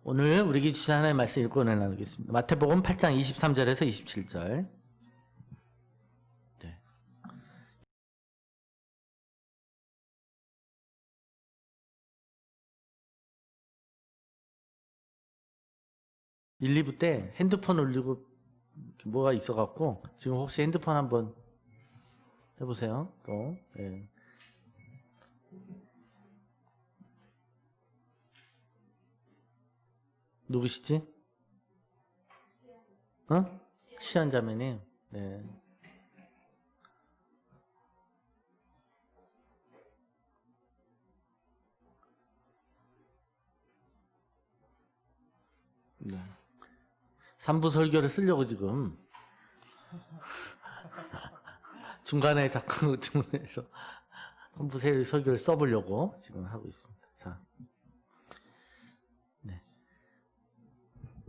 오늘 우리에게 주신 하나님의 말씀 읽고 은혜 나누겠습니다. 마태복음 8장 23절에서 27절. 네. 1, 2부 때 핸드폰 올리고 뭐가 있어갖고 지금 혹시 핸드폰 한번 해보세요. 또. 네. 누구시지? 어? 시연자매님. 네. 네. 3부 설교를 쓰려고 지금 중간에 자꾸 중간에서 3부 설교를 써보려고 지금 하고 있습니다. 자.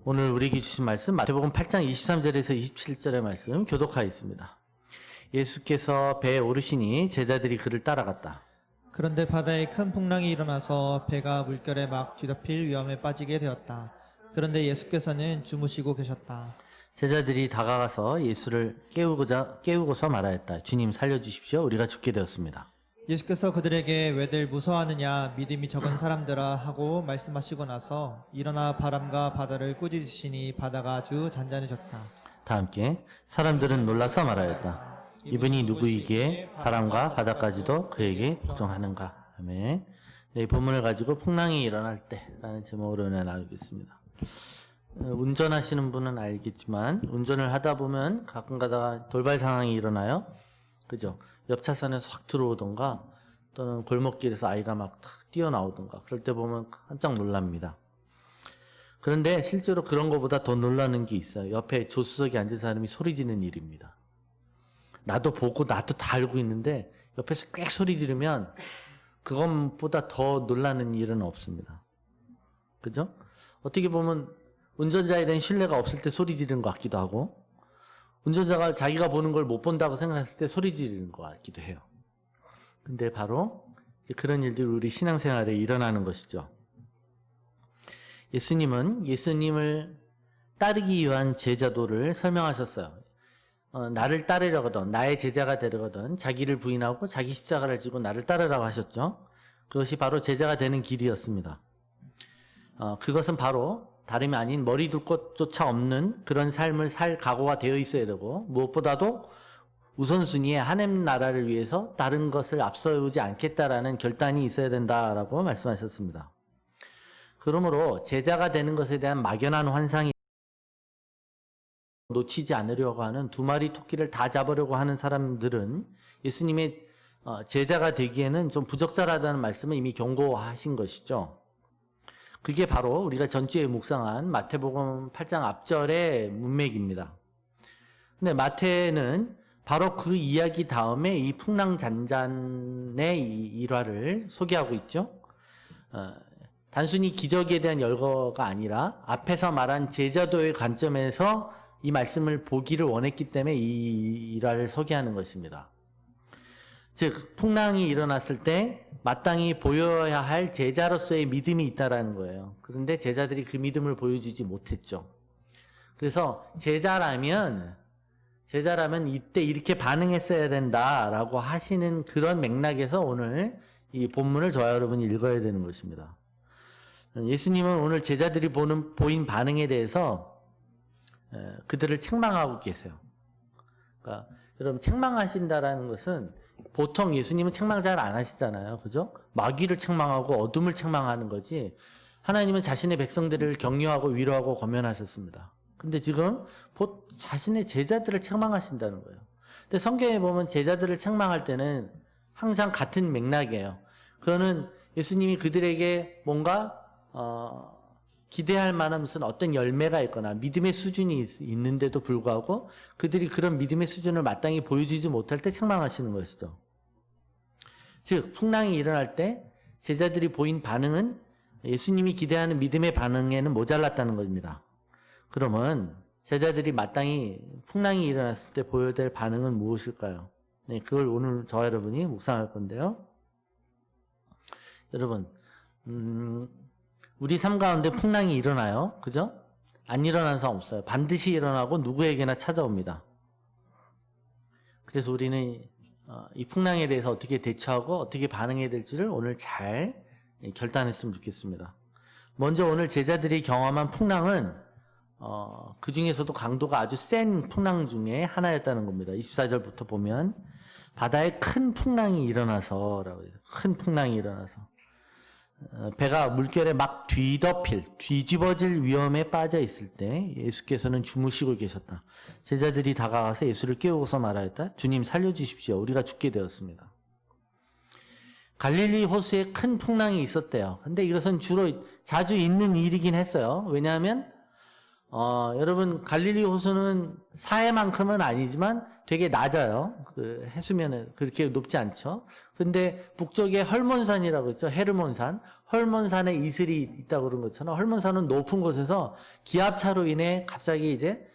오늘 우리에게 주신 말씀 마태복음 8장 23절에서 27절의 말씀 교독하였습니다. 예수께서 배에 오르시니 제자들이 그를 따라갔다. 그런데 바다에 큰 풍랑이 일어나서 배가 물결에 막 뒤덮일 위험에 빠지게 되었다. 그런데 예수께서는 주무시고 계셨다. 제자들이 다가가서 예수를 깨우고서 말하였다. 주님 살려주십시오. 우리가 죽게 되었습니다. 예수께서 그들에게 왜들 무서워하느냐 믿음이 적은 사람들아 하고 말씀하시고 나서 일어나 바람과 바다를 꾸짖으시니 바다가 아주 잔잔해졌다. 다 함께 사람들은 놀라서 말하였다. 이분이 누구이기에 바람과 바다까지도 그에게 복종하는가. 아멘. 네, 이 본문을 가지고 풍랑이 일어날 때라는 제목으로 은혜 나누겠습니다. 운전하시는 분은 알겠지만 운전을 하다 보면 가끔 가다가 돌발 상황이 일어나요. 그죠? 옆 차선에서 확 들어오던가 또는 골목길에서 아이가 막 탁 뛰어나오던가 그럴 때 보면 깜짝 놀랍니다. 그런데 실제로 그런 것보다 더 놀라는 게 있어요. 옆에 조수석에 앉은 사람이 소리 지르는 일입니다. 나도 보고 나도 다 알고 있는데 옆에서 꽥 소리 지르면 그것보다 더 놀라는 일은 없습니다. 그죠? 어떻게 보면 운전자에 대한 신뢰가 없을 때 소리 지르는 것 같기도 하고 운전자가 자기가 보는 걸 못 본다고 생각했을 때 소리 지르는 것 같기도 해요. 근데 바로 이제 그런 일들이 우리 신앙생활에 일어나는 것이죠. 예수님은 예수님을 따르기 위한 제자도를 설명하셨어요. 나를 따르려거든 나의 제자가 되려거든 자기를 부인하고 자기 십자가를 지고 나를 따르라고 하셨죠. 그것이 바로 제자가 되는 길이었습니다. 그것은 바로 다름이 아닌 머리 둘 곳조차 없는 그런 삶을 살 각오가 되어 있어야 되고 무엇보다도 우선순위에 하나님 나라를 위해서 다른 것을 앞서오지 않겠다라는 결단이 있어야 된다라고 말씀하셨습니다. 그러므로 제자가 되는 것에 대한 막연한 환상이 놓치지 않으려고 하는 두 마리 토끼를 다 잡으려고 하는 사람들은 예수님의 제자가 되기에는 좀 부적절하다는 말씀을 이미 경고하신 것이죠. 그게 바로 우리가 전주에 묵상한 마태복음 8장 앞절의 문맥입니다. 근데 마태는 바로 그 이야기 다음에 이 풍랑잔잔의 일화를 소개하고 있죠. 단순히 기적에 대한 열거가 아니라 앞에서 말한 제자도의 관점에서 이 말씀을 보기를 원했기 때문에 이 일화를 소개하는 것입니다. 즉 풍랑이 일어났을 때 마땅히 보여야 할 제자로서의 믿음이 있다라는 거예요. 그런데 제자들이 그 믿음을 보여주지 못했죠. 그래서 제자라면 이때 이렇게 반응했어야 된다라고 하시는 그런 맥락에서 오늘 이 본문을 저와 여러분이 읽어야 되는 것입니다. 예수님은 오늘 제자들이 보인 반응에 대해서 그들을 책망하고 계세요. 그러니까 여러분 책망하신다라는 것은 보통 예수님은 책망 잘 안 하시잖아요. 그죠? 마귀를 책망하고 어둠을 책망하는 거지 하나님은 자신의 백성들을 격려하고 위로하고 권면하셨습니다. 근데 지금 자신의 제자들을 책망하신다는 거예요. 근데 성경에 보면 제자들을 책망할 때는 항상 같은 맥락이에요. 그거는 예수님이 그들에게 뭔가 기대할 만한 무슨 어떤 열매가 있거나 믿음의 수준이 있는데도 불구하고 그들이 그런 믿음의 수준을 마땅히 보여주지 못할 때 책망하시는 것이죠. 즉 풍랑이 일어날 때 제자들이 보인 반응은 예수님이 기대하는 믿음의 반응에는 모자랐다는 겁니다. 그러면 제자들이 마땅히 풍랑이 일어났을 때 보여야 될 반응은 무엇일까요? 네, 그걸 오늘 저와 여러분이 묵상할 건데요. 여러분 우리 삶 가운데 풍랑이 일어나요. 그죠? 안 일어나는 사람 없어요. 반드시 일어나고 누구에게나 찾아옵니다. 그래서 우리는 이 풍랑에 대해서 어떻게 대처하고 어떻게 반응해야 될지를 오늘 잘 결단했으면 좋겠습니다. 먼저 오늘 제자들이 경험한 풍랑은 그 중에서도 강도가 아주 센 풍랑 중에 하나였다는 겁니다. 24절부터 보면 바다에 큰 풍랑이 일어나서 큰 풍랑이 일어나서 배가 물결에 막 뒤집어질 위험에 빠져 있을 때 예수께서는 주무시고 계셨다. 제자들이 다가가서 예수를 깨우고서 말하였다. 주님 살려주십시오. 우리가 죽게 되었습니다. 갈릴리 호수에 큰 풍랑이 있었대요. 근데 이것은 주로 자주 있는 일이긴 했어요. 왜냐하면 여러분 갈릴리 호수는 사해만큼은 아니지만 되게 낮아요. 그 해수면은 그렇게 높지 않죠. 근데 북쪽에 헐몬산이라고 있죠. 헤르몬산. 헐몬산에 이슬이 있다고 그런 것처럼 헐몬산은 높은 곳에서 기압차로 인해 갑자기 이제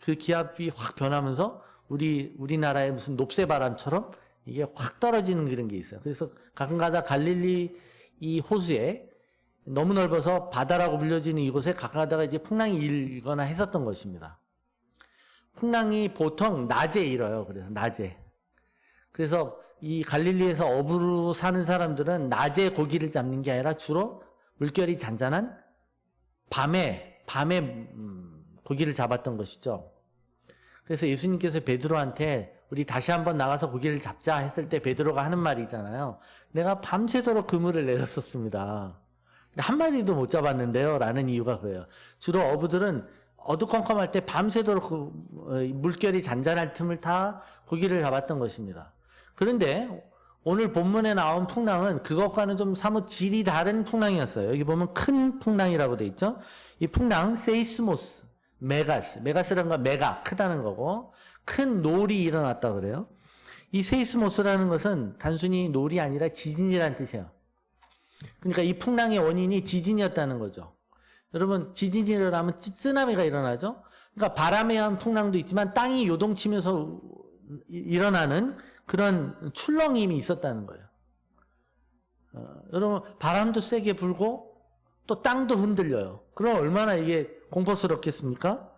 그 기압이 확 변하면서 우리나라의 무슨 높새바람처럼 이게 확 떨어지는 그런 게 있어요. 그래서 가끔가다 갈릴리 이 호수에 너무 넓어서 바다라고 불려지는 이곳에 가끔가다가 이제 풍랑이 일거나 했었던 것입니다. 풍랑이 보통 낮에 일어요. 그래서 낮에. 그래서 이 갈릴리에서 어부로 사는 사람들은 낮에 고기를 잡는 게 아니라 주로 물결이 잔잔한 밤에 고기를 잡았던 것이죠. 그래서 예수님께서 베드로한테 우리 다시 한번 나가서 고기를 잡자 했을 때 베드로가 하는 말이 있잖아요. 내가 밤새도록 그물을 내렸었습니다. 근데 한 마리도 못 잡았는데요. 라는 이유가 그래요. 주로 어부들은 어두컴컴할 때 밤새도록 물결이 잔잔할 틈을 타 고기를 잡았던 것입니다. 그런데 오늘 본문에 나온 풍랑은 그것과는 좀 사뭇 질이 다른 풍랑이었어요. 여기 보면 큰 풍랑이라고 돼 있죠. 이 풍랑 세이스모스, 메가스라는 건 메가, 크다는 거고 큰 놀이 일어났다 그래요. 이 세이스모스라는 것은 단순히 놀이 아니라 지진이라는 뜻이에요. 그러니까 이 풍랑의 원인이 지진이었다는 거죠. 여러분 지진이 일어나면 쓰나미가 일어나죠. 그러니까 바람에 의한 풍랑도 있지만 땅이 요동치면서 일어나는 그런 출렁임이 있었다는 거예요. 여러분 바람도 세게 불고 또 땅도 흔들려요. 그럼 얼마나 이게 공포스럽겠습니까?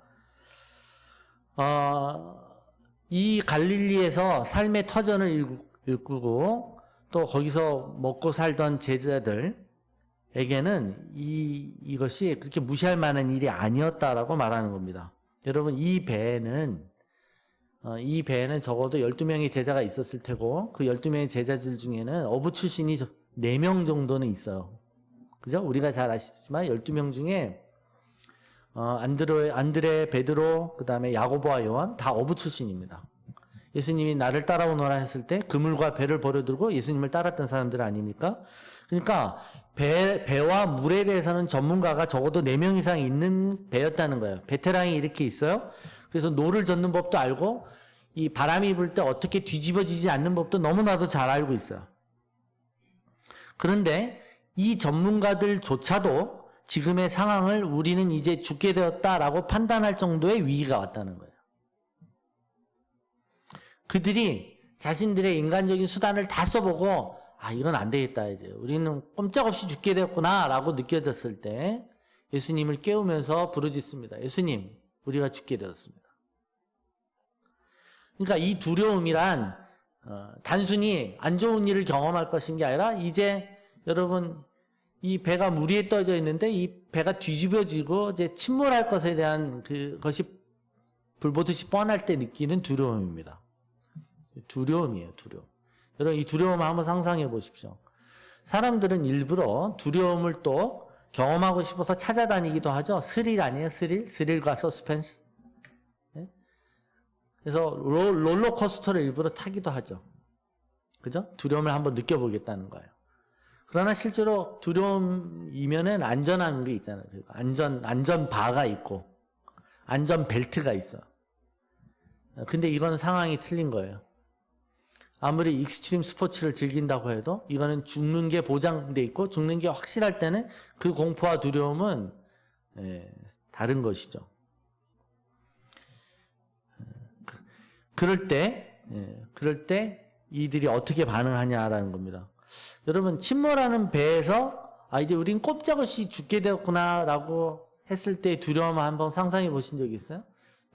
이 갈릴리에서 삶의 터전을 일구고 또 거기서 먹고 살던 제자들에게는 이것이 그렇게 무시할 만한 일이 아니었다라고 말하는 겁니다. 여러분 이 배에는 적어도 12명의 제자가 있었을 테고 그 12명의 제자들 중에는 어부 출신이 4명 정도는 있어요. 그죠? 우리가 잘 아시지만 12명 중에 안드레, 베드로, 그 다음에 야고보와 요한 다 어부 출신입니다. 예수님이 나를 따라오너라 했을 때 그물과 배를 버려두고 예수님을 따랐던 사람들 아닙니까? 그러니까 배와 물에 대해서는 전문가가 적어도 4명 이상 있는 배였다는 거예요. 베테랑이 이렇게 있어요. 그래서 노를 젓는 법도 알고 이 바람이 불 때 어떻게 뒤집어지지 않는 법도 너무나도 잘 알고 있어요. 그런데 이 전문가들조차도 지금의 상황을 우리는 이제 죽게 되었다라고 판단할 정도의 위기가 왔다는 거예요. 그들이 자신들의 인간적인 수단을 다 써보고 이건 안 되겠다 이제 우리는 꼼짝없이 죽게 되었구나 라고 느껴졌을 때 예수님을 깨우면서 부르짖습니다. 예수님, 우리가 죽게 되었습니다. 그러니까 이 두려움이란 단순히 안 좋은 일을 경험할 것인 게 아니라 이제 여러분 이 배가 물 위에 떠져 있는데 이 배가 뒤집어지고 이제 침몰할 것에 대한 그것이 불보듯이 뻔할 때 느끼는 두려움입니다. 두려움이에요, 두려움. 여러분 이 두려움을 한번 상상해 보십시오. 사람들은 일부러 두려움을 또 경험하고 싶어서 찾아다니기도 하죠. 스릴 아니에요, 스릴? 스릴과 서스펜스. 네? 그래서 롤러코스터를 일부러 타기도 하죠. 그죠? 두려움을 한번 느껴보겠다는 거예요. 그러나 실제로 두려움이면은 안전한 게 있잖아요. 안전바가 있고, 안전벨트가 있어. 근데 이건 상황이 틀린 거예요. 아무리 익스트림 스포츠를 즐긴다고 해도 이거는 죽는 게 보장돼 있고 죽는 게 확실할 때는 그 공포와 두려움은 다른 것이죠. 그럴 때 이들이 어떻게 반응하냐라는 겁니다. 여러분 침몰하는 배에서 이제 우린 꼼짝없이 죽게 되었구나라고 했을 때 두려움을 한번 상상해 보신 적이 있어요?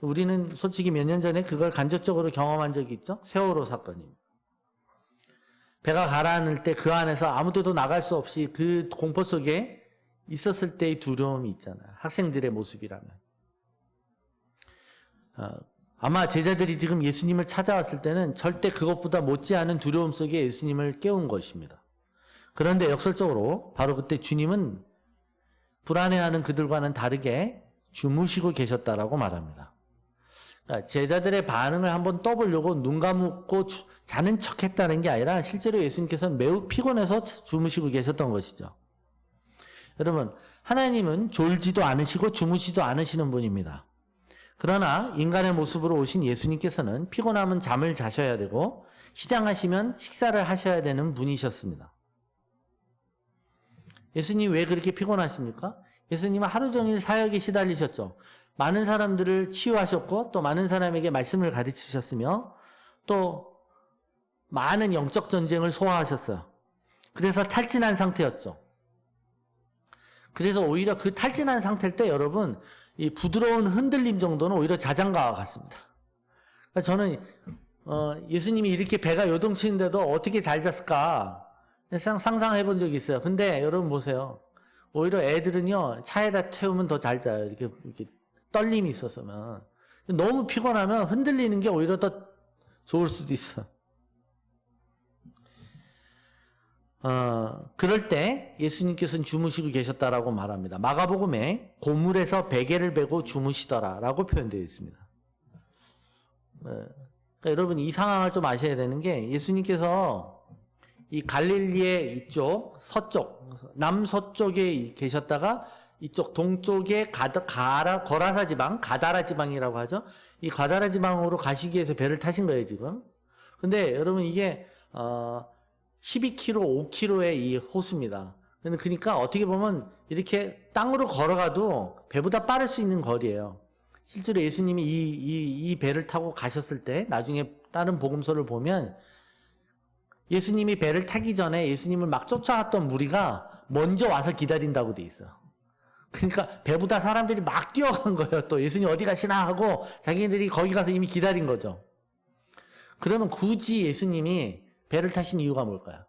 우리는 솔직히 몇 년 전에 그걸 간접적으로 경험한 적이 있죠? 세월호 사건입니다. 배가 가라앉을 때 그 안에서 아무데도 나갈 수 없이 그 공포 속에 있었을 때의 두려움이 있잖아요. 학생들의 모습이라면. 아마 제자들이 지금 예수님을 찾아왔을 때는 절대 그것보다 못지않은 두려움 속에 예수님을 깨운 것입니다. 그런데 역설적으로 바로 그때 주님은 불안해하는 그들과는 다르게 주무시고 계셨다라고 말합니다. 제자들의 반응을 한번 떠보려고 눈 감고 자는 척했다는 게 아니라 실제로 예수님께서는 매우 피곤해서 주무시고 계셨던 것이죠. 여러분, 하나님은 졸지도 않으시고 주무시도 않으시는 분입니다. 그러나 인간의 모습으로 오신 예수님께서는 피곤하면 잠을 자셔야 되고 시장하시면 식사를 하셔야 되는 분이셨습니다. 예수님 왜 그렇게 피곤하십니까? 예수님은 하루 종일 사역에 시달리셨죠. 많은 사람들을 치유하셨고 또 많은 사람에게 말씀을 가르치셨으며 또 많은 영적 전쟁을 소화하셨어요. 그래서 탈진한 상태였죠. 그래서 오히려 그 탈진한 상태일 때 여러분 이 부드러운 흔들림 정도는 오히려 자장가와 같습니다. 그러니까 저는 예수님이 이렇게 배가 요동치는데도 어떻게 잘 잤을까 상상해 본 적이 있어요. 근데 여러분 보세요. 오히려 애들은요 차에다 태우면 더 잘 자요. 이렇게 떨림이 있었으면. 너무 피곤하면 흔들리는 게 오히려 더 좋을 수도 있어. 그럴 때 예수님께서는 주무시고 계셨다라고 말합니다. 마가복음에 고물에서 베개를 베고 주무시더라라고 표현되어 있습니다. 그러니까 여러분 이 상황을 좀 아셔야 되는 게 예수님께서 이 갈릴리의 이쪽 서쪽 남서쪽에 계셨다가 이쪽 동쪽에 거라사 지방 가다라 지방이라고 하죠. 이 가다라 지방으로 가시기 위해서 배를 타신 거예요 지금. 근데 여러분 이게 12km, 5km의 이 호수입니다. 그러니까 어떻게 보면 이렇게 땅으로 걸어가도 배보다 빠를 수 있는 거리예요. 실제로 예수님이 이 배를 타고 가셨을 때 나중에 다른 복음서를 보면 예수님이 배를 타기 전에 예수님을 막 쫓아왔던 무리가 먼저 와서 기다린다고 돼 있어. 그러니까 배보다 사람들이 막 뛰어간 거예요. 또 예수님 어디 가시나 하고 자기들이 거기 가서 이미 기다린 거죠. 그러면 굳이 예수님이 배를 타신 이유가 뭘까요?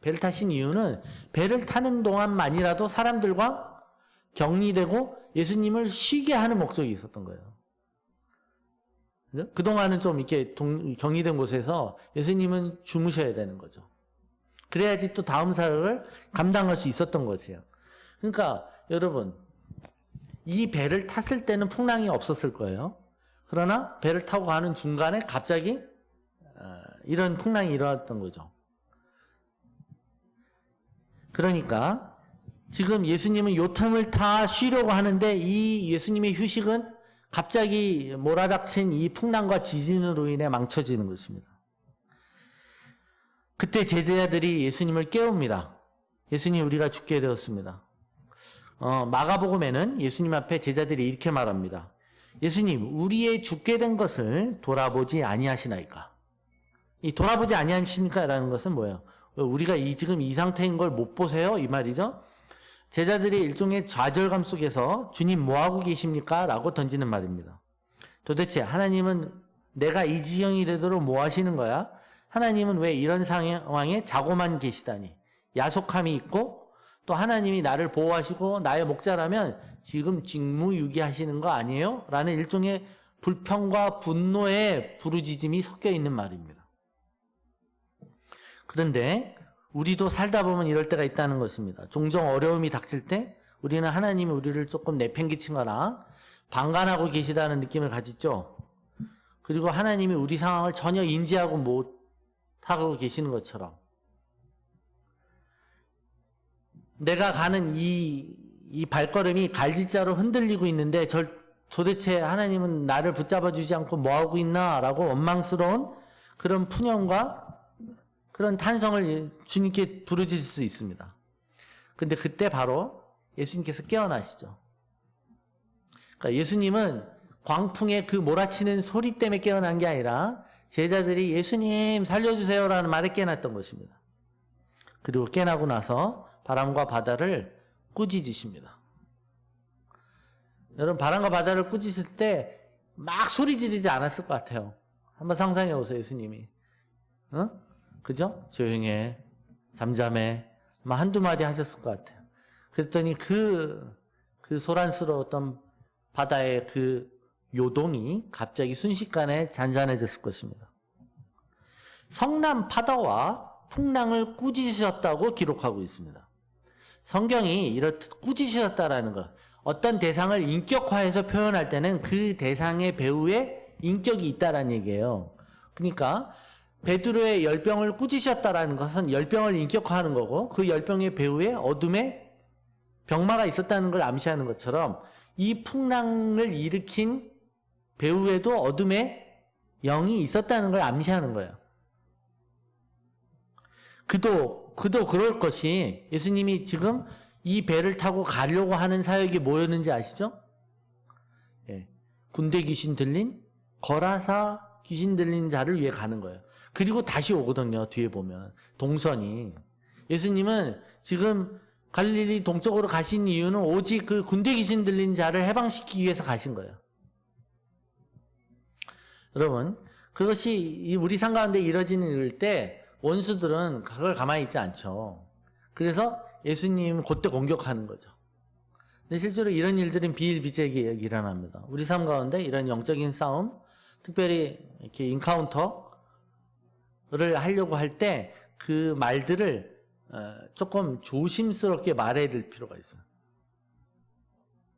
배를 타신 이유는 배를 타는 동안만이라도 사람들과 격리되고 예수님을 쉬게 하는 목적이 있었던 거예요. 그동안은 좀 이렇게 격리된 곳에서 예수님은 주무셔야 되는 거죠. 그래야지 또 다음 사역을 감당할 수 있었던 거지요. 그러니까 여러분 이 배를 탔을 때는 풍랑이 없었을 거예요. 그러나 배를 타고 가는 중간에 갑자기 이런 풍랑이 일어났던 거죠. 그러니까 지금 예수님은 요 틈을 다 쉬려고 하는데 이 예수님의 휴식은 갑자기 몰아닥친 이 풍랑과 지진으로 인해 망쳐지는 것입니다. 그때 제자들이 예수님을 깨웁니다. 예수님 우리가 죽게 되었습니다. 마가복음에는 예수님 앞에 제자들이 이렇게 말합니다. 예수님 우리의 죽게 된 것을 돌아보지 아니하시나이까. 이 돌아보지 아니하십니까? 라는 것은 뭐예요? 우리가 지금 이 상태인 걸 못 보세요? 이 말이죠. 제자들이 일종의 좌절감 속에서 주님 뭐하고 계십니까? 라고 던지는 말입니다. 도대체 하나님은 내가 이 지경이 되도록 뭐 하시는 거야? 하나님은 왜 이런 상황에 자고만 계시다니? 야속함이 있고 또 하나님이 나를 보호하시고 나의 목자라면 지금 직무유기하시는 거 아니에요? 라는 일종의 불평과 분노의 부르짖음이 섞여 있는 말입니다. 그런데 우리도 살다 보면 이럴 때가 있다는 것입니다. 종종 어려움이 닥칠 때 우리는 하나님이 우리를 조금 내팽개치거나 방관하고 계시다는 느낌을 가지죠. 그리고 하나님이 우리 상황을 전혀 인지하고 못하고 계시는 것처럼 내가 가는 이 발걸음이 갈지자로 흔들리고 있는데 도대체 하나님은 나를 붙잡아 주지 않고 뭐하고 있나 라고 원망스러운 그런 푸념과 그런 탄성을 주님께 부르짖을 수 있습니다. 근데 그때 바로 예수님께서 깨어나시죠. 그러니까 예수님은 광풍의 그 몰아치는 소리 때문에 깨어난 게 아니라 제자들이 예수님 살려주세요라는 말에 깨어났던 것입니다. 그리고 깨나고 나서 바람과 바다를 꾸짖으십니다. 여러분, 바람과 바다를 꾸짖을 때 막 소리 지르지 않았을 것 같아요. 한번 상상해 보세요, 예수님이. 어? 그죠? 조용해, 잠잠해, 아마 한두 마디 하셨을 것 같아요. 그랬더니 그 소란스러웠던 바다의 그 요동이 갑자기 순식간에 잔잔해졌을 것입니다. 성난 파도와 풍랑을 꾸짖으셨다고 기록하고 있습니다. 성경이 이렇듯 꾸짖으셨다라는 것, 어떤 대상을 인격화해서 표현할 때는 그 대상의 배우에 인격이 있다라는 얘기예요. 그러니까 베드로의 열병을 꾸짖으셨다라는 것은 열병을 인격화하는 거고, 그 열병의 배우에 어둠에 병마가 있었다는 걸 암시하는 것처럼 이 풍랑을 일으킨 배우에도 어둠에 영이 있었다는 걸 암시하는 거예요. 그도 그럴 것이, 예수님이 지금 이 배를 타고 가려고 하는 사역이 뭐였는지 아시죠? 예. 군대 귀신 들린, 거라사 귀신 들린 자를 위해 가는 거예요. 그리고 다시 오거든요. 뒤에 보면 동선이. 예수님은 지금 갈릴리 동쪽으로 가신 이유는 오직 그 군대 귀신 들린 자를 해방시키기 위해서 가신 거예요. 여러분, 그것이 우리 삶 가운데 이루어지는 때 원수들은 그걸 가만히 있지 않죠. 그래서 예수님 그때 공격하는 거죠. 근데 실제로 이런 일들은 비일비재하게 일어납니다. 우리 삶 가운데 이런 영적인 싸움, 특별히 이렇게 인카운터를 하려고 할 때 그 말들을 조금 조심스럽게 말해야 될 필요가 있어요.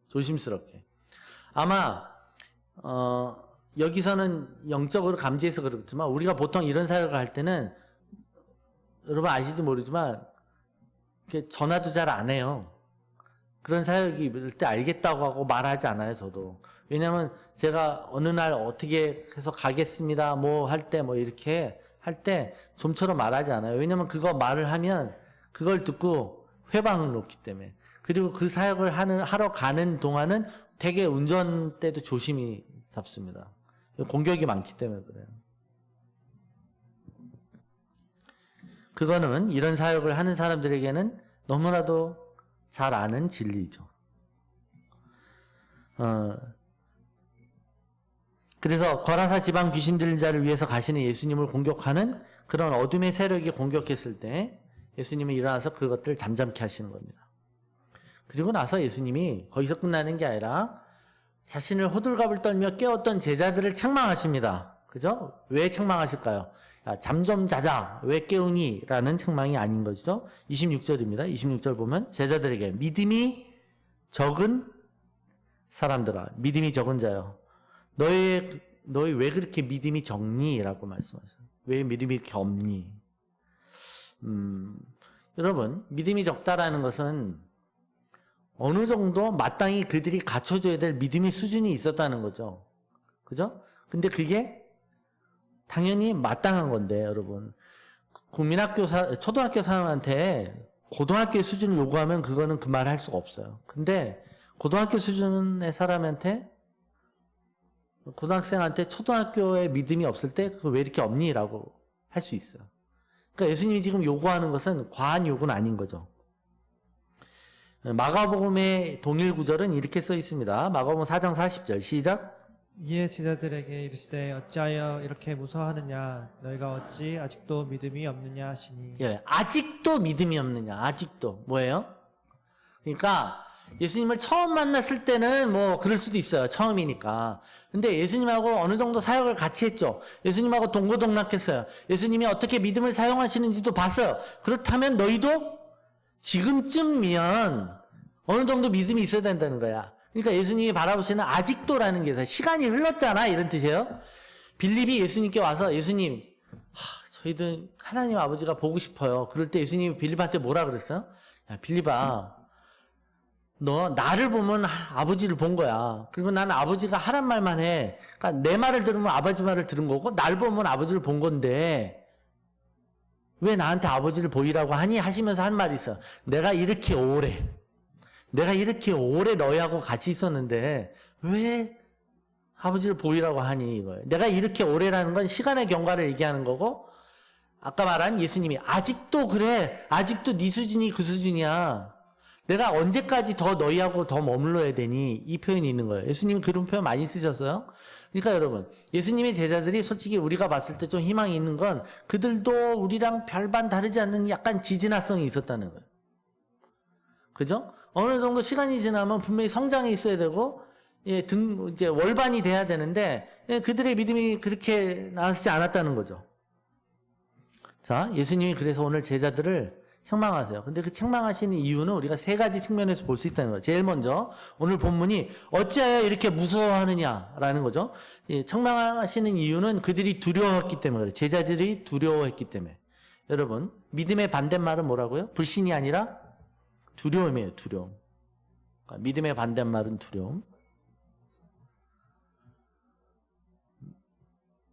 조심스럽게. 아마 여기서는 영적으로 감지해서 그렇지만 우리가 보통 이런 사역을 할 때는 여러분 아실지 모르지만 이렇게 전화도 잘 안 해요. 그런 사역이 이럴 때 알겠다고 하고 말하지 않아요, 저도. 왜냐면 제가 어느 날 어떻게 해서 가겠습니다, 뭐 할 때, 뭐 이렇게 할 때 좀처럼 말하지 않아요. 왜냐면 그거 말을 하면 그걸 듣고 회방을 놓기 때문에. 그리고 그 사역을 하러 가는 동안은 되게 운전대도 조심히 잡습니다. 공격이 많기 때문에 그래요. 그거는 이런 사역을 하는 사람들에게는 너무나도 잘 아는 진리죠. 그래서 거라사 지방 귀신 들린 자를 위해서 가시는 예수님을 공격하는 그런 어둠의 세력이 공격했을 때 예수님이 일어나서 그것들을 잠잠케 하시는 겁니다. 그리고 나서 예수님이 거기서 끝나는 게 아니라 자신을 호들갑을 떨며 깨웠던 제자들을 책망하십니다. 그죠? 왜 책망하실까요? 야, 잠 좀 자자. 왜 깨우니? 라는 책망이 아닌 것이죠. 26절입니다. 26절 보면 제자들에게 믿음이 적은 사람들아, 믿음이 적은 자요. 너희 왜 그렇게 믿음이 적니? 라고 말씀하셔요. 왜 믿음이 이렇게 없니? 여러분, 믿음이 적다라는 것은 어느 정도 마땅히 그들이 갖춰줘야 될 믿음의 수준이 있었다는 거죠. 그죠? 근데 그게 당연히 마땅한 건데, 여러분. 초등학교 사람한테 고등학교 수준을 요구하면 그거는 그 말을 할 수가 없어요. 근데 고등학교 수준의 사람한테, 고등학생한테 초등학교에 믿음이 없을 때 그거 왜 이렇게 없니? 라고 할 수 있어요. 그러니까 예수님이 지금 요구하는 것은 과한 요구는 아닌 거죠. 마가복음의 동일 구절은 이렇게 써 있습니다. 마가복음 4장 40절 시작. 이에 제자들에게 이르시되 어찌하여 이렇게 무서워하느냐 너희가 어찌 아직도 믿음이 없느냐 하시니. 예, 아직도 믿음이 없느냐. 아직도 뭐예요? 그러니까 예수님을 처음 만났을 때는 뭐 그럴 수도 있어요. 처음이니까. 근데 예수님하고 어느 정도 사역을 같이 했죠. 예수님하고 동고동락했어요. 예수님이 어떻게 믿음을 사용하시는지도 봤어요. 그렇다면 너희도 지금쯤이면 어느 정도 믿음이 있어야 된다는 거야. 그러니까 예수님이 바라보시는 아직도라는 게 있어요. 시간이 흘렀잖아 이런 뜻이에요. 빌립이 예수님께 와서 예수님, 저희들 하나님 아버지가 보고 싶어요. 그럴 때 예수님이 빌립한테 뭐라 그랬어요? 야, 빌립아, 너 나를 보면 아버지를 본 거야. 그리고 나는 아버지가 하란 말만 해. 그러니까 내 말을 들으면 아버지 말을 들은 거고 날 보면 아버지를 본 건데 왜 나한테 아버지를 보이라고 하니? 하시면서 한 말이 있어. 내가 이렇게 오래 너희하고 같이 있었는데 왜 아버지를 보이라고 하니? 이거예요. 내가 이렇게 오래라는 건 시간의 경과를 얘기하는 거고 아까 말한 예수님이 아직도 그래. 아직도 네 수준이 그 수준이야. 내가 언제까지 더 너희하고 더 머물러야 되니? 이 표현이 있는 거예요. 예수님 그런 표현 많이 쓰셨어요. 그러니까 여러분, 예수님의 제자들이 솔직히 우리가 봤을 때 좀 희망이 있는 건 그들도 우리랑 별반 다르지 않는 약간 지진화성이 있었다는 거예요. 그죠? 어느 정도 시간이 지나면 분명히 성장이 있어야 되고, 예, 이제 월반이 돼야 되는데, 예, 그들의 믿음이 그렇게 나아지지 않았다는 거죠. 자, 예수님이 그래서 오늘 제자들을 책망하세요. 근데 그 책망하시는 이유는 우리가 세 가지 측면에서 볼 수 있다는 거예요. 제일 먼저 오늘 본문이 어찌하여 이렇게 무서워하느냐라는 거죠. 예, 책망하시는 이유는 그들이 두려워했기 때문에 그래요. 제자들이 두려워했기 때문에. 여러분, 믿음의 반대말은 뭐라고요? 불신이 아니라 두려움이에요. 두려움. 그러니까 믿음의 반대말은 두려움.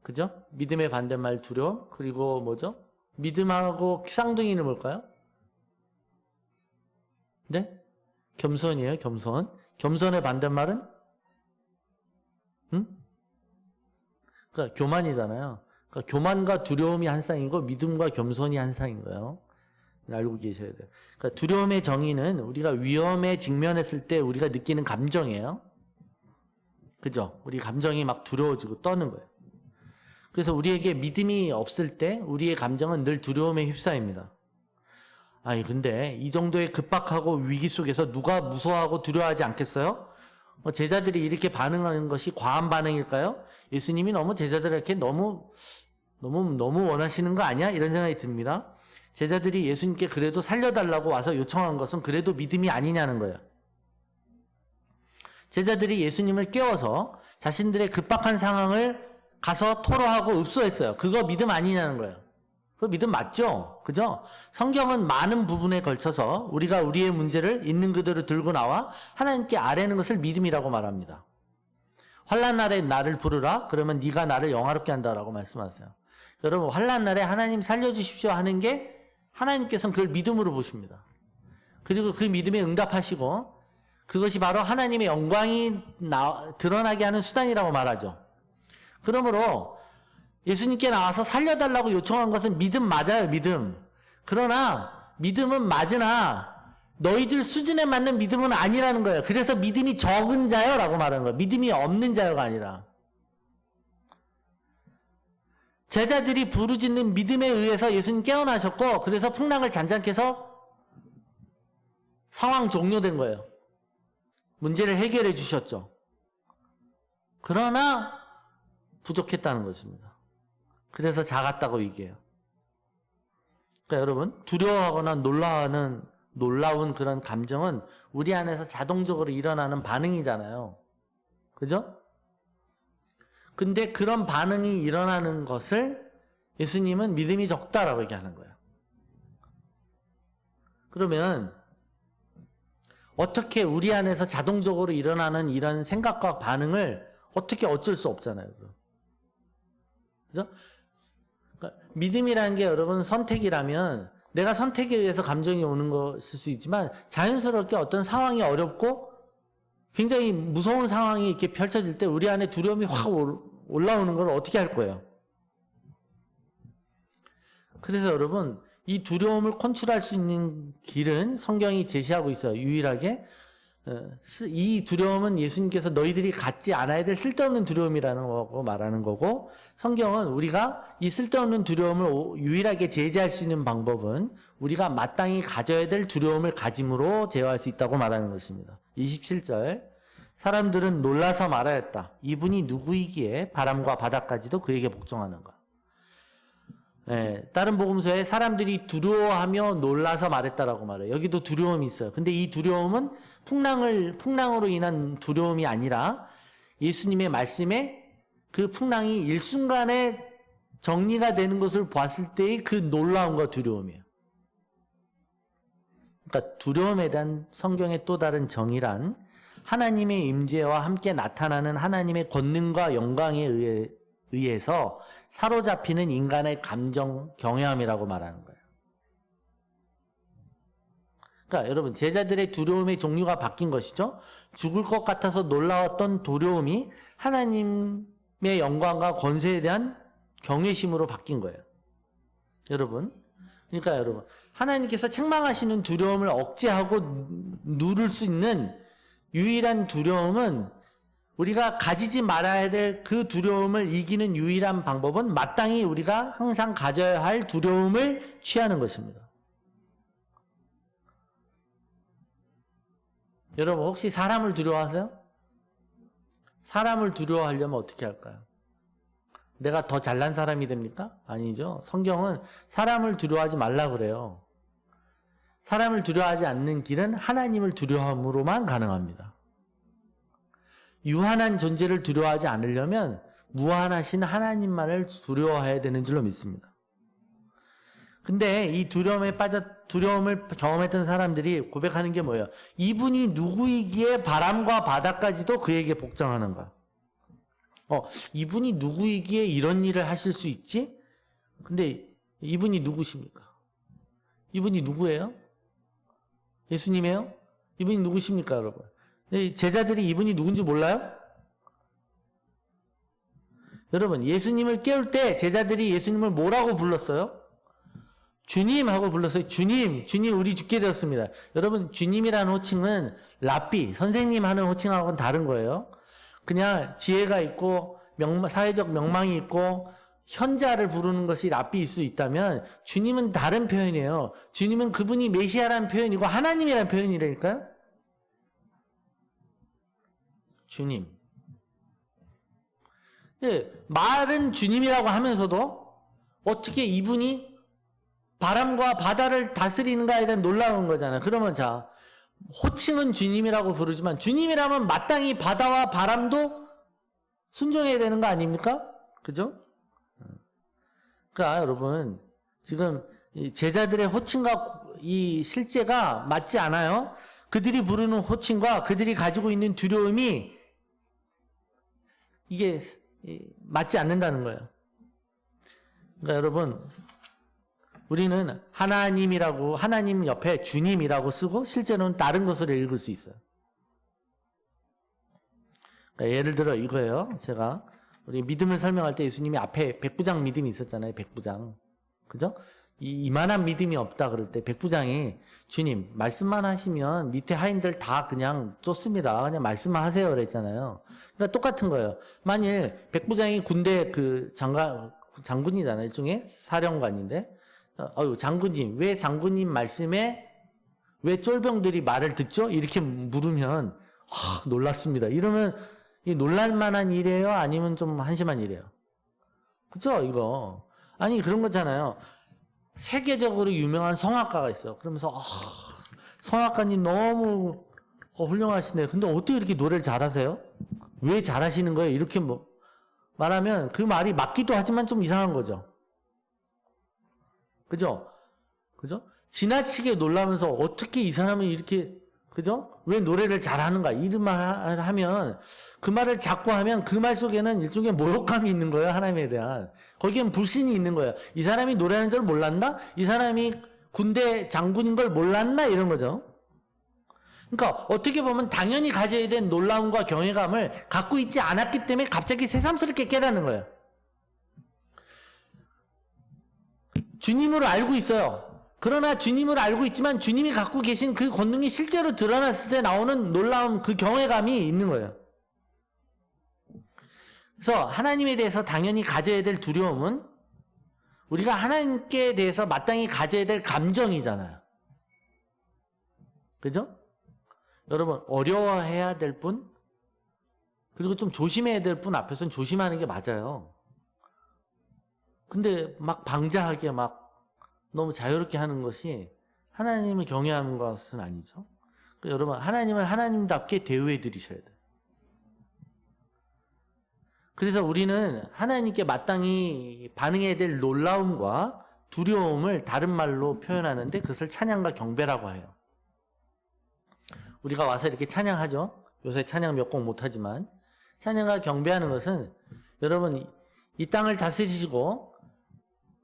그죠? 믿음의 반대말 두려움. 그리고 뭐죠? 믿음하고 쌍둥이는 뭘까요? 네? 겸손이에요. 겸손. 겸손의 반대말은? 그러니까 교만이잖아요. 그러니까 교만과 두려움이 한 쌍이고 믿음과 겸손이 한 쌍인 거예요. 알고 계셔야 돼요. 그러니까 두려움의 정의는 우리가 위험에 직면했을 때 우리가 느끼는 감정이에요. 그죠? 우리 감정이 막 두려워지고 떠는 거예요. 그래서 우리에게 믿음이 없을 때 우리의 감정은 늘 두려움에 휩싸입니다. 아니 근데 이 정도의 급박하고 위기 속에서 누가 무서워하고 두려워하지 않겠어요? 제자들이 이렇게 반응하는 것이 과한 반응일까요? 예수님이 너무 제자들에게 너무 원하시는 거 아니야? 이런 생각이 듭니다. 제자들이 예수님께 그래도 살려달라고 와서 요청한 것은 그래도 믿음이 아니냐는 거예요. 제자들이 예수님을 깨워서 자신들의 급박한 상황을 가서 토로하고 읍소했어요. 그거 믿음 아니냐는 거예요. 그거 믿음 맞죠? 그죠? 성경은 많은 부분에 걸쳐서 우리가 우리의 문제를 있는 그대로 들고 나와 하나님께 아뢰는 것을 믿음이라고 말합니다. 환난 날에 나를 부르라. 그러면 네가 나를 영화롭게 한다라고 말씀하세요. 여러분 환난 날에 하나님 살려주십시오 하는 게 하나님께서는 그걸 믿음으로 보십니다. 그리고 그 믿음에 응답하시고 그것이 바로 하나님의 영광이 드러나게 하는 수단이라고 말하죠. 그러므로 예수님께 나와서 살려달라고 요청한 것은 믿음 맞아요. 믿음. 그러나 믿음은 맞으나 너희들 수준에 맞는 믿음은 아니라는 거예요. 그래서 믿음이 적은 자요 라고 말하는 거예요. 믿음이 없는 자요가 아니라. 제자들이 부르짖는 믿음에 의해서 예수님 깨어나셨고 그래서 풍랑을 잔잔케 해서 상황 종료된 거예요. 문제를 해결해 주셨죠. 그러나 부족했다는 것입니다. 그래서 작았다고 얘기해요. 그러니까 여러분 두려워하거나 놀라운 그런 감정은 우리 안에서 자동적으로 일어나는 반응이잖아요. 그죠? 근데 그런 반응이 일어나는 것을 예수님은 믿음이 적다라고 얘기하는 거예요. 그러면 어떻게 우리 안에서 자동적으로 일어나는 이런 생각과 반응을 어떻게 어쩔 수 없잖아요. 그죠? 그러니까 믿음이라는 게 여러분 선택이라면 내가 선택에 의해서 감정이 오는 것일 수 있지만 자연스럽게 어떤 상황이 어렵고 굉장히 무서운 상황이 이렇게 펼쳐질 때 우리 안에 두려움이 확 올라오는 걸 어떻게 할 거예요? 그래서 여러분 이 두려움을 컨트롤할 수 있는 길은 성경이 제시하고 있어요. 유일하게 이 두려움은 예수님께서 너희들이 갖지 않아야 될 쓸데없는 두려움이라는 거고 말하는 거고 성경은 우리가 이 쓸데없는 두려움을 유일하게 제재할 수 있는 방법은 우리가 마땅히 가져야 될 두려움을 가짐으로 제어할 수 있다고 말하는 것입니다. 27절 사람들은 놀라서 말하였다. 이분이 누구이기에 바람과 바다까지도 그에게 복종하는가. 네, 다른 복음서에 사람들이 두려워하며 놀라서 말했다라고 말해요. 여기도 두려움이 있어요. 근데 이 두려움은 풍랑으로 인한 두려움이 아니라 예수님의 말씀에 그 풍랑이 일순간에 정리가 되는 것을 봤을 때의 그 놀라움과 두려움이에요. 그러니까 두려움에 대한 성경의 또 다른 정의란 하나님의 임재와 함께 나타나는 하나님의 권능과 영광에 의해서 사로잡히는 인간의 감정, 경외함이라고 말하는 거예요. 그러니까 여러분 제자들의 두려움의 종류가 바뀐 것이죠. 죽을 것 같아서 놀라웠던 두려움이 하나님의 영광과 권세에 대한 경외심으로 바뀐 거예요. 여러분. 그러니까 여러분, 하나님께서 책망하시는 두려움을 억제하고 누를 수 있는 유일한 두려움은, 우리가 가지지 말아야 될 그 두려움을 이기는 유일한 방법은 마땅히 우리가 항상 가져야 할 두려움을 취하는 것입니다. 여러분, 혹시 사람을 두려워하세요? 사람을 두려워하려면 어떻게 할까요? 내가 더 잘난 사람이 됩니까? 아니죠. 성경은 사람을 두려워하지 말라 그래요. 사람을 두려워하지 않는 길은 하나님을 두려워함으로만 가능합니다. 유한한 존재를 두려워하지 않으려면 무한하신 하나님만을 두려워해야 되는 줄로 믿습니다. 근데 이 두려움을 경험했던 사람들이 고백하는 게 뭐예요? 이분이 누구이기에 바람과 바다까지도 그에게 복종하는가? 이분이 누구이기에 이런 일을 하실 수 있지? 근데 이분이 누구십니까? 이분이 누구예요? 예수님이에요? 이분이 누구십니까, 여러분? 제자들이 이분이 누군지 몰라요? 여러분, 예수님을 깨울 때 제자들이 예수님을 뭐라고 불렀어요? 주님 하고 불렀어요. 주님 우리 죽게 되었습니다. 여러분, 주님이라는 호칭은 랍비, 선생님 하는 호칭하고는 다른 거예요. 그냥 지혜가 있고 사회적 명망이 있고 현자를 부르는 것이 랍비일 수 있다면, 주님은 다른 표현이에요. 주님은 그분이 메시아라는 표현이고 하나님이라는 표현이라니까요. 주님. 말은 주님이라고 하면서도 어떻게 이분이 바람과 바다를 다스리는가에 대한 놀라운 거잖아요. 그러면 자, 호칭은 주님이라고 부르지만 주님이라면 마땅히 바다와 바람도 순종해야 되는 거 아닙니까? 그죠? 그러니까 여러분, 지금 제자들의 호칭과 이 실제가 맞지 않아요. 그들이 부르는 호칭과 그들이 가지고 있는 두려움이 이게 맞지 않는다는 거예요. 그러니까 여러분, 우리는 하나님이라고, 하나님 옆에 주님이라고 쓰고 실제로는 다른 것으로 읽을 수 있어요. 그러니까 예를 들어 이거예요. 제가 우리 믿음을 설명할 때 예수님이 앞에 백부장 믿음이 있었잖아요. 백부장. 그죠? 이만한 믿음이 없다 그럴 때 백부장이 주님 말씀만 하시면 밑에 하인들 다 그냥 쫓습니다. 그냥 말씀만 하세요 그랬잖아요. 그러니까 똑같은 거예요. 만일 백부장이 군대 그 장군이잖아요. 일종의 사령관인데, 장군님, 왜 장군님 말씀에 왜 쫄병들이 말을 듣죠? 이렇게 물으면 놀랐습니다. 이러면 이 놀랄만한 일이에요? 아니면 좀 한심한 일이에요? 그죠? 이거 아니 그런 거잖아요. 세계적으로 유명한 성악가가 있어. 그러면서 성악가님 너무 훌륭하시네요. 근데 어떻게 이렇게 노래를 잘하세요? 왜 잘하시는 거예요? 이렇게 말하면 그 말이 맞기도 하지만 좀 이상한 거죠. 그죠? 그죠? 지나치게 놀라면서 어떻게 이 사람은 이렇게, 그죠? 왜 노래를 잘하는가? 이런 말 하면, 그 말을 자꾸 하면 그 말 속에는 일종의 모욕감이 있는 거예요. 하나님에 대한. 거기엔 불신이 있는 거예요. 이 사람이 노래하는 줄 몰랐나? 이 사람이 군대 장군인 걸 몰랐나? 이런 거죠. 그러니까 어떻게 보면 당연히 가져야 된 놀라움과 경외감을 갖고 있지 않았기 때문에 갑자기 새삼스럽게 깨닫는 거예요. 주님을 알고 있어요. 그러나 주님을 알고 있지만 주님이 갖고 계신 그 권능이 실제로 드러났을 때 나오는 놀라움, 그 경외감이 있는 거예요. 그래서 하나님에 대해서 당연히 가져야 될 두려움은 우리가 하나님께 대해서 마땅히 가져야 될 감정이잖아요. 그죠? 여러분, 어려워해야 될 분, 그리고 좀 조심해야 될 분 앞에서는 조심하는 게 맞아요. 근데 막 방자하게 막 너무 자유롭게 하는 것이 하나님을 경외하는 것은 아니죠. 여러분, 하나님을 하나님답게 대우해 드리셔야 돼요. 그래서 우리는 하나님께 마땅히 반응해야 될 놀라움과 두려움을 다른 말로 표현하는데 그것을 찬양과 경배라고 해요. 우리가 와서 이렇게 찬양하죠. 요새 찬양 몇 곡 못하지만 찬양과 경배하는 것은 여러분 이 땅을 다스리시고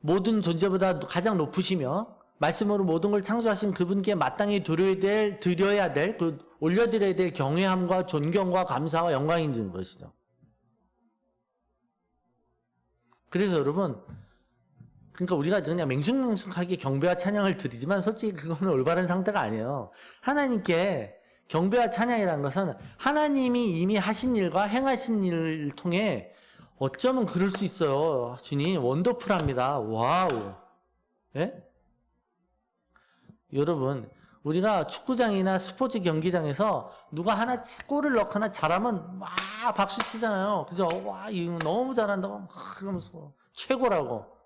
모든 존재보다 가장 높으시며 말씀으로 모든 걸 창조하신 그분께 마땅히 드려야 될, 올려드려야 될 경외함과 존경과 감사와 영광이 있는 것이죠. 그래서 여러분 그러니까 우리가 그냥 맹숭맹숭하게 경배와 찬양을 드리지만 솔직히 그거는 올바른 상태가 아니에요. 하나님께 경배와 찬양이라는 것은 하나님이 이미 하신 일과 행하신 일을 통해 어쩌면 그럴 수 있어요. 주님 원더풀합니다. 와우. 예? 여러분, 우리가 축구장이나 스포츠 경기장에서 누가 하나 골을 넣거나 잘하면 막 박수 치잖아요. 그죠? 와, 이거 너무 잘한다고 막 그러면서 최고라고.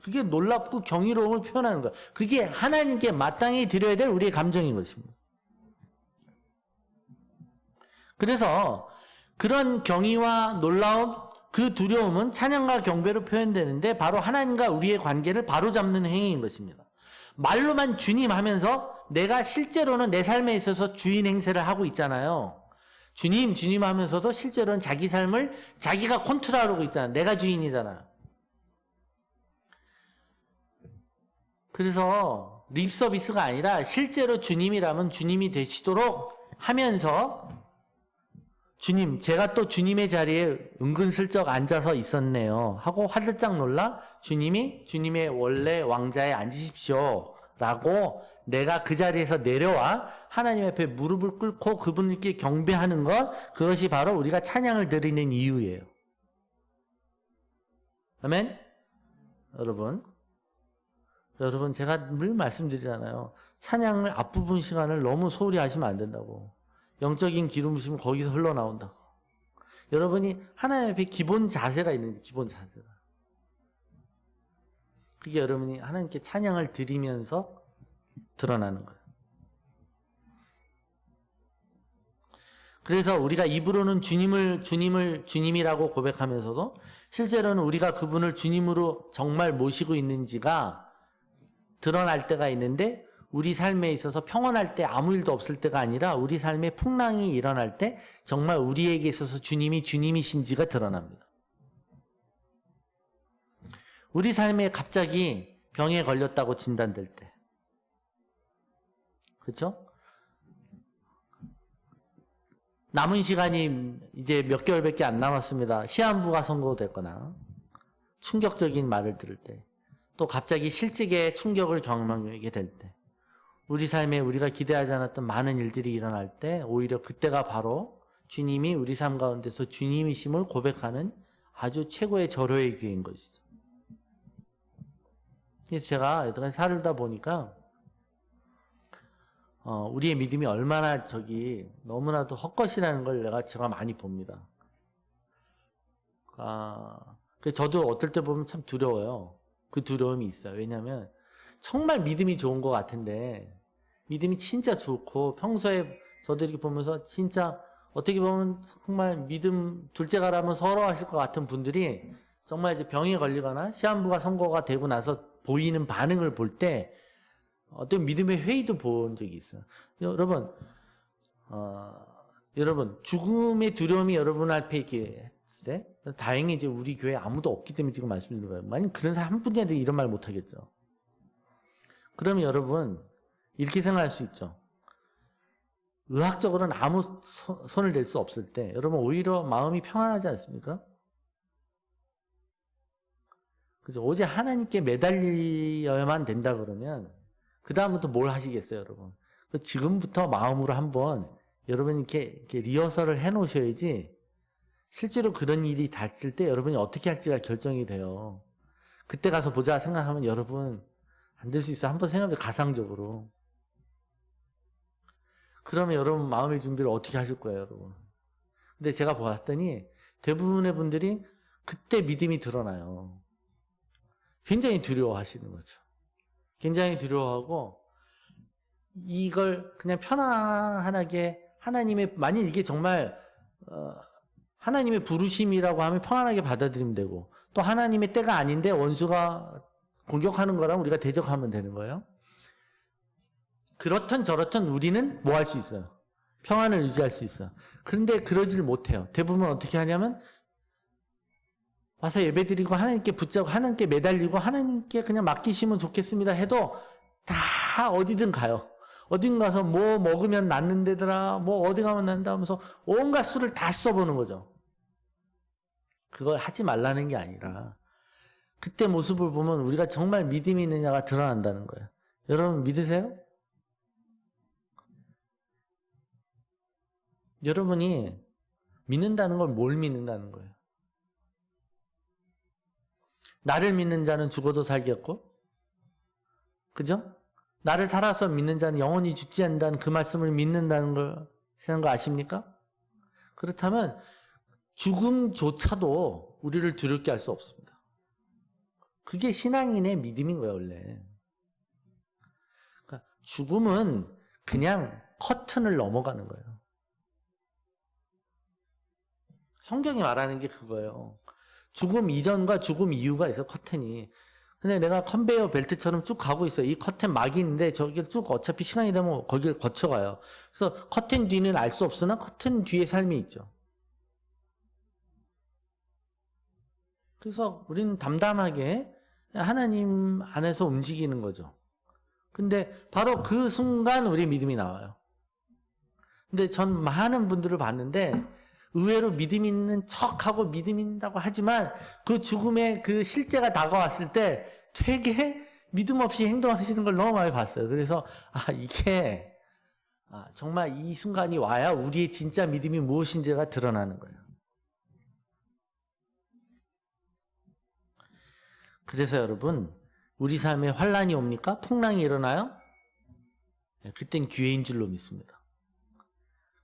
그게 놀랍고 경이로움을 표현하는 거예요. 그게 하나님께 마땅히 드려야 될 우리의 감정인 것입니다. 그래서 그런 경의와 놀라움, 그 두려움은 찬양과 경배로 표현되는데 바로 하나님과 우리의 관계를 바로잡는 행위인 것입니다. 말로만 주님 하면서 내가 실제로는 내 삶에 있어서 주인 행세를 하고 있잖아요. 주님, 주님 하면서도 실제로는 자기 삶을 자기가 컨트롤하고 있잖아요. 내가 주인이잖아요. 그래서 립 서비스가 아니라 실제로 주님이라면 주님이 되시도록 하면서 주님, 제가 또 주님의 자리에 은근슬쩍 앉아서 있었네요 하고 화들짝 놀라 주님이 주님의 원래 왕자에 앉으십시오 라고 내가 그 자리에서 내려와 하나님 앞에 무릎을 꿇고 그분께 경배하는 것, 그것이 바로 우리가 찬양을 드리는 이유예요. 아멘? 여러분 제가 늘 말씀드리잖아요. 찬양을 앞부분 시간을 너무 소홀히 하시면 안 된다고. 영적인 기름부심은 거기서 흘러나온다고. 여러분이 하나님 앞에 기본 자세가 있는지, 기본 자세가. 그게 여러분이 하나님께 찬양을 드리면서 드러나는 거예요. 그래서 우리가 입으로는 주님이라고 고백하면서도 실제로는 우리가 그분을 주님으로 정말 모시고 있는지가 드러날 때가 있는데, 우리 삶에 있어서 평온할 때 아무 일도 없을 때가 아니라 우리 삶에 풍랑이 일어날 때 정말 우리에게 있어서 주님이 주님이신지가 드러납니다. 우리 삶에 갑자기 병에 걸렸다고 진단될 때, 그렇죠? 남은 시간이 이제 몇 개월밖에 안 남았습니다. 시한부가 선고됐거나 충격적인 말을 들을 때, 또 갑자기 실직의 충격을 경험하게 될 때, 우리 삶에 우리가 기대하지 않았던 많은 일들이 일어날 때 오히려 그때가 바로 주님이 우리 삶 가운데서 주님이심을 고백하는 아주 최고의 절호의 기회인 것이죠. 그래서 제가 여태까지 살다 보니까 우리의 믿음이 얼마나 너무나도 헛것이라는 걸 제가 많이 봅니다. 저도 어떨 때 보면 참 두려워요. 그 두려움이 있어요. 왜냐하면 정말 믿음이 좋은 것 같은데, 믿음이 진짜 좋고 평소에 저들이 보면서 진짜 어떻게 보면 정말 믿음 둘째가라면 서러워하실 것 같은 분들이 정말 이제 병에 걸리거나 시한부가 선고가 되고 나서 보이는 반응을 볼 때 어떤 믿음의 회의도 본 적이 있어요. 여러분 죽음의 두려움이 여러분 앞에 이렇게 했을 때, 다행히 이제 우리 교회에 아무도 없기 때문에 지금 말씀드리는 거예요. 만약 그런 사람 한 분이라도 이런 말 못 하겠죠. 그러면 여러분 이렇게 생각할 수 있죠. 의학적으로는 아무 손을 댈 수 없을 때 여러분 오히려 마음이 평안하지 않습니까? 그죠? 오직 하나님께 매달려야만 된다 그러면 그 다음부터 뭘 하시겠어요, 여러분? 지금부터 마음으로 한번 여러분 이렇게 리허설을 해놓으셔야지 실제로 그런 일이 닥칠 때 여러분이 어떻게 할지가 결정이 돼요. 그때 가서 보자 생각하면 여러분 안 될 수 있어. 한번 생각해보세요. 가상적으로. 그러면 여러분 마음의 준비를 어떻게 하실 거예요, 여러분? 근데 제가 보았더니 대부분의 분들이 그때 믿음이 드러나요. 굉장히 두려워하시는 거죠. 굉장히 두려워하고 이걸 그냥 편안하게 만약 이게 정말 하나님의 부르심이라고 하면 편안하게 받아들이면 되고, 또 하나님의 때가 아닌데 원수가 공격하는 거랑 우리가 대적하면 되는 거예요. 그렇든 저렇든 우리는 뭐 할 수 있어요? 평안을 유지할 수 있어요. 그런데 그러지를 못해요. 대부분 어떻게 하냐면 와서 예배드리고 하나님께 붙잡고 하나님께 매달리고 하나님께 그냥 맡기시면 좋겠습니다 해도 다 어디든 가요. 어딘 가서 뭐 먹으면 낫는데더라, 뭐 어디 가면 낫는다 하면서 온갖 수를 다 써보는 거죠. 그걸 하지 말라는 게 아니라 그때 모습을 보면 우리가 정말 믿음이 있느냐가 드러난다는 거예요. 여러분 믿으세요? 여러분이 믿는다는 걸 뭘 믿는다는 거예요? 나를 믿는 자는 죽어도 살겠고, 그죠? 나를 살아서 믿는 자는 영원히 죽지 않는다는 그 말씀을 믿는다는 걸 생각하는 거 아십니까? 그렇다면 죽음조차도 우리를 두렵게 할 수 없습니다. 그게 신앙인의 믿음인 거예요, 원래. 그러니까 죽음은 그냥 커튼을 넘어가는 거예요. 성경이 말하는 게 그거예요. 죽음 이전과 죽음 이후가 있어요, 커튼이. 근데 내가 컨베이어 벨트처럼 쭉 가고 있어요. 이 커튼 막이 있는데 저기를 쭉 어차피 시간이 되면 거기를 거쳐가요. 그래서 커튼 뒤는 알 수 없으나 커튼 뒤에 삶이 있죠. 그래서 우리는 담담하게 하나님 안에서 움직이는 거죠. 근데 바로 그 순간 우리 믿음이 나와요. 근데 전 많은 분들을 봤는데 의외로 믿음 있는 척하고 믿음 있다고 하지만 그 죽음의 그 실제가 다가왔을 때 되게 믿음 없이 행동하시는 걸 너무 많이 봤어요. 그래서 이게 정말 이 순간이 와야 우리의 진짜 믿음이 무엇인지가 드러나는 거예요. 그래서 여러분, 우리 삶에 환란이 옵니까? 풍랑이 일어나요? 그땐 기회인 줄로 믿습니다.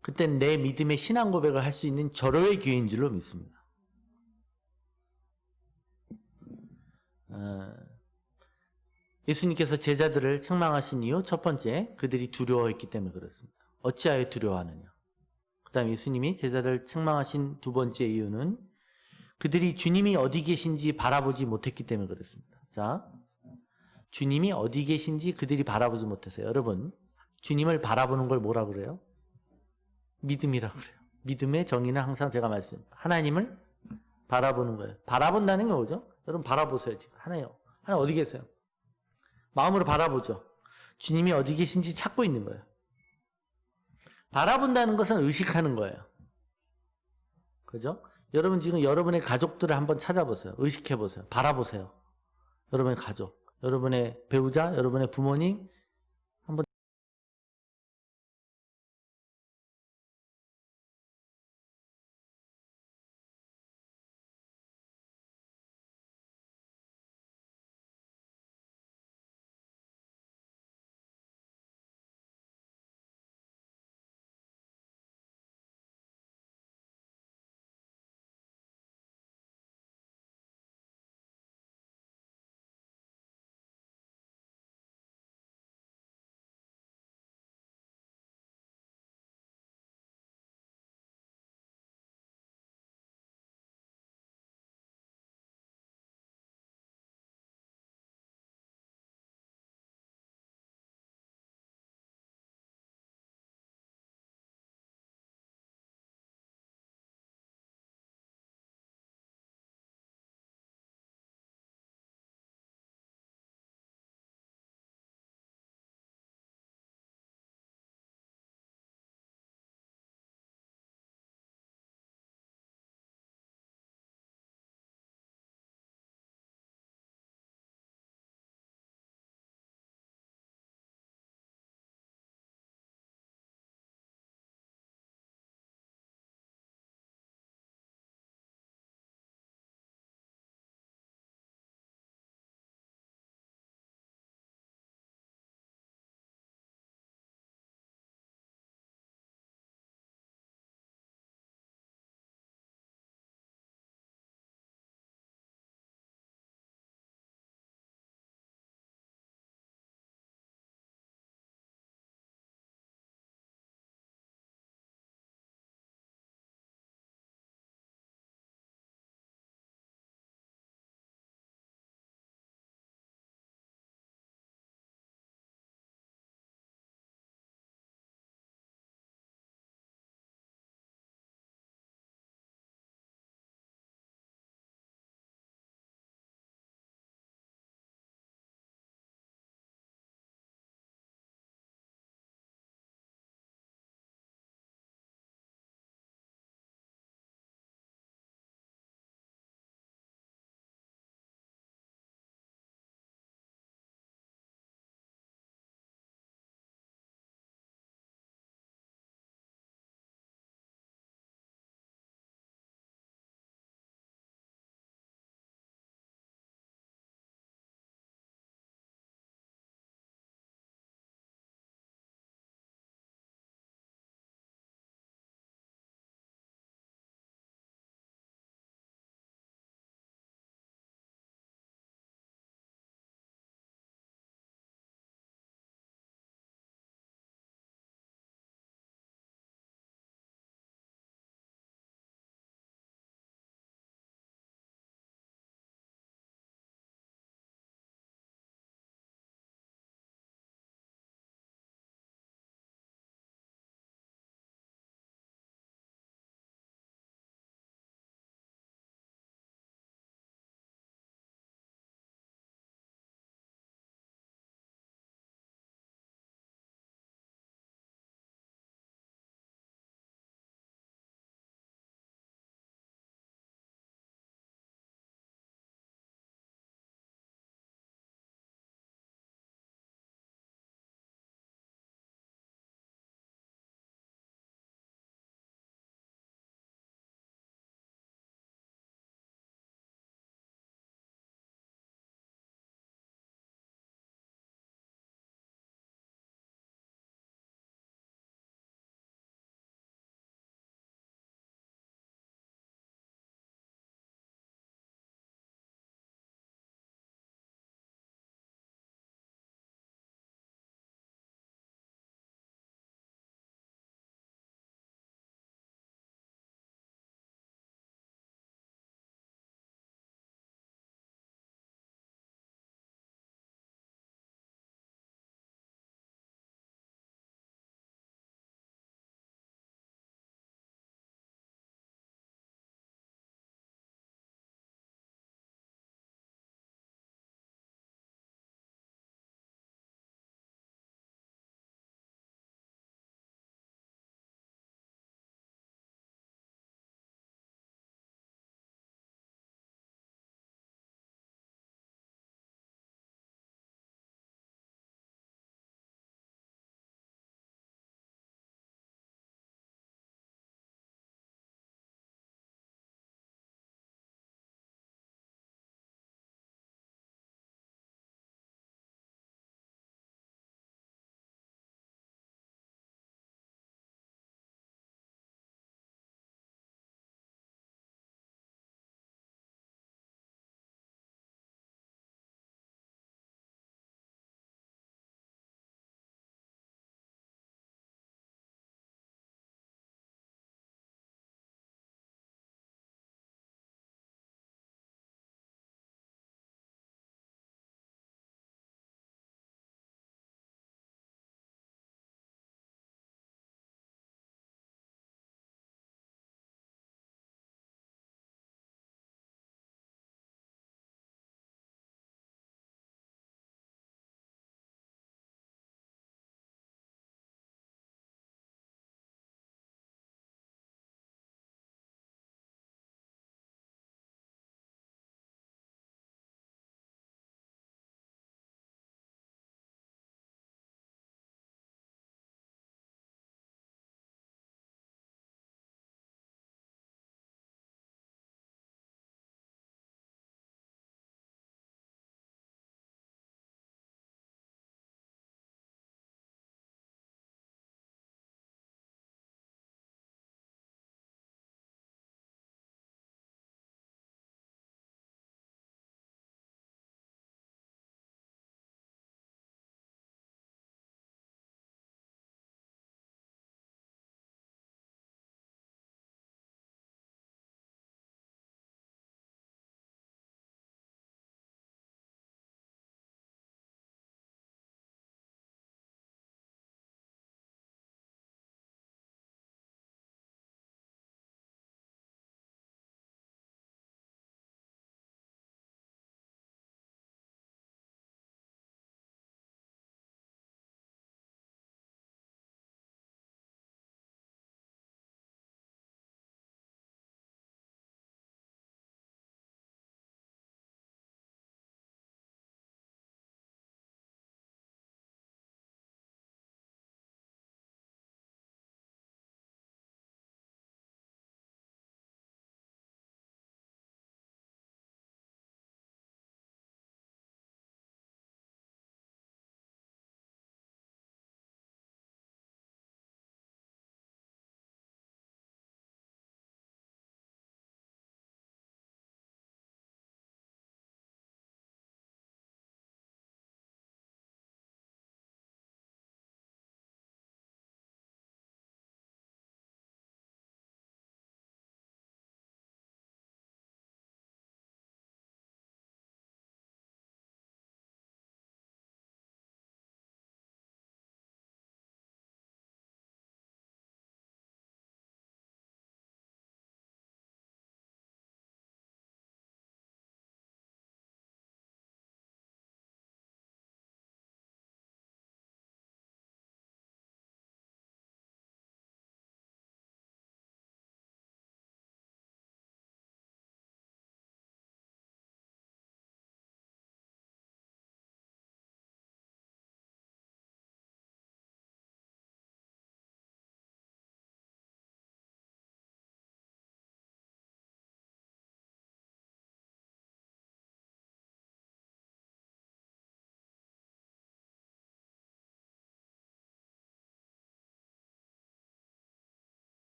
그땐 내 믿음의 신앙 고백을 할 수 있는 절호의 기회인 줄로 믿습니다. 예수님께서 제자들을 책망하신 이유 첫 번째, 그들이 두려워했기 때문에 그렇습니다. 어찌하여 두려워하느냐? 그 다음 예수님이 제자들을 책망하신 두 번째 이유는 그들이 주님이 어디 계신지 바라보지 못했기 때문에 그렇습니다. 자, 주님이 어디 계신지 그들이 바라보지 못했어요. 여러분, 주님을 바라보는 걸 뭐라 그래요? 믿음이라고 그래요. 믿음의 정의는 항상 제가 하나님을 바라보는 거예요. 바라본다는 게 뭐죠? 여러분 바라보세요. 지금 하나님 어디 계세요? 마음으로 바라보죠. 주님이 어디 계신지 찾고 있는 거예요. 바라본다는 것은 의식하는 거예요. 그죠? 여러분 지금 여러분의 가족들을 한번 찾아보세요. 의식해보세요. 바라보세요. 여러분의 가족, 여러분의 배우자, 여러분의 부모님,